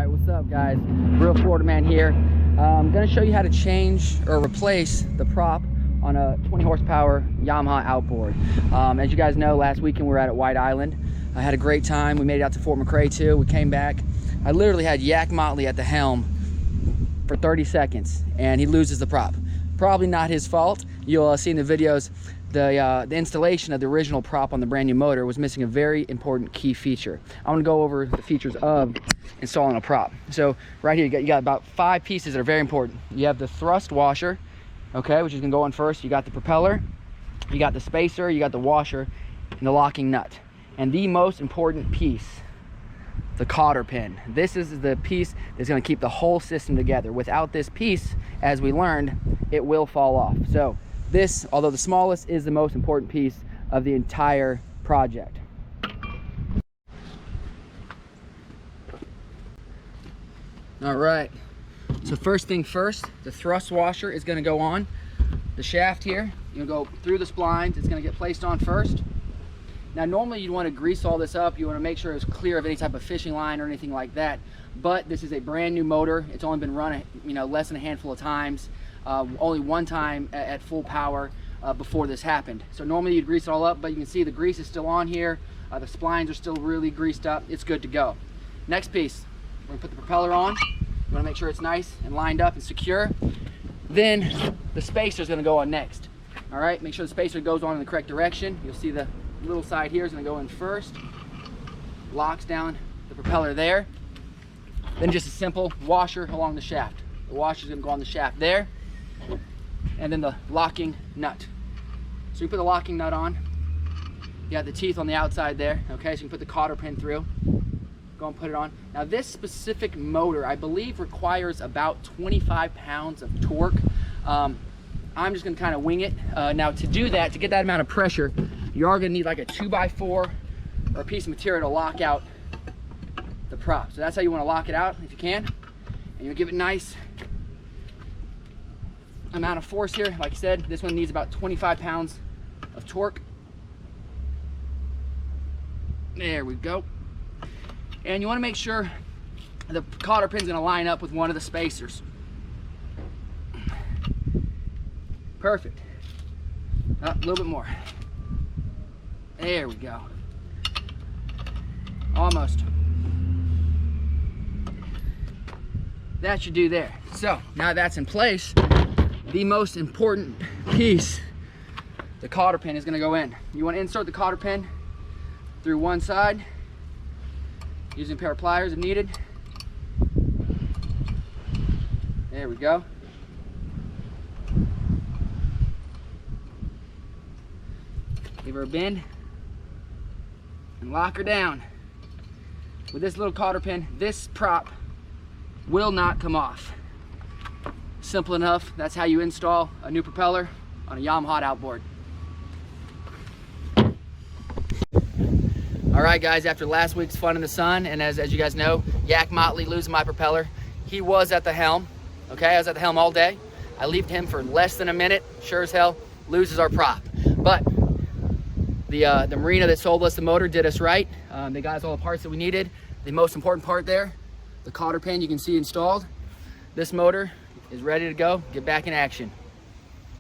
Alright, what's up guys? Real Florida man here. I'm going to show you how to change or replace the prop on a 20 horsepower Yamaha outboard. As you guys know, last weekend we were out at White Island. I had a great time. We made it out to Fort McRee too. We came back. I literally had YakMotley at the helm for 30 seconds and he loses the prop. Probably not his fault. You'll see in the videos the installation of the original prop on the brand new motor was missing a very important key feature. I want to go over the features of installing a prop. So right here you got about 5 pieces that are very important. You have the thrust washer, okay, which is going to go on first. You got the propeller, you got the spacer, you got the washer, and the locking nut. And the most important piece, the cotter pin. This is the piece that's going to keep the whole system together. Without this piece, as we learned, it will fall off. So this, although the smallest, is the most important piece of the entire project. All right, so first thing first, the thrust washer is going to go on the shaft here. You're going to go through the splines. It's going to get placed on first. Now normally you'd want to grease all this up. You want to make sure it's clear of any type of fishing line or anything like that, but this is a brand new motor. It's only been run less than a handful of times. Only one time at full power before this happened. So normally you'd grease it all up, but you can see the grease is still on here. The splines are still really greased up. It's good to go. Next piece, we're gonna put the propeller on. You wanna make sure it's nice and lined up and secure. Then the spacer is gonna go on next. All right, make sure the spacer goes on in the correct direction. You'll see the little side here is gonna go in first. Locks down the propeller there. Then just a simple washer along the shaft. The washer is gonna go on the shaft there. And then the locking nut. So you put the locking nut on. You got the teeth on the outside there. Okay, so you can put the cotter pin through. Go and put it on. Now this specific motor, I believe, requires about 25 pounds of torque. I'm just gonna kind of wing it. Now to do that, to get that amount of pressure, you are gonna need like a 2x4 or a piece of material to lock out the prop. So that's how you wanna lock it out if you can. And you'll give it nice amount of force here. Like I said, this one needs about 25 pounds of torque. There we go. And you want to make sure the cotter pin is going to line up with one of the spacers. Perfect. A little bit more. There we go. Almost. That should do there. So now that's in place, the most important piece, the cotter pin, is going to go in. You want to insert the cotter pin through one side using a pair of pliers if needed. There we go. Give her a bend and lock her down. With this little cotter pin, this prop will not come off. Simple enough. That's how you install a new propeller on a Yamaha outboard. All right guys, after last week's fun in the sun, and as you guys know, YakMotley losing my propeller, he was at the helm. Okay, I was at the helm all day. I left him for less than a minute. Sure as hell loses our prop. But the marina that sold us the motor did us right. They got us all the parts that we needed. The most important part there, the cotter pin, you can see installed. This motor is ready to go. Get back in action.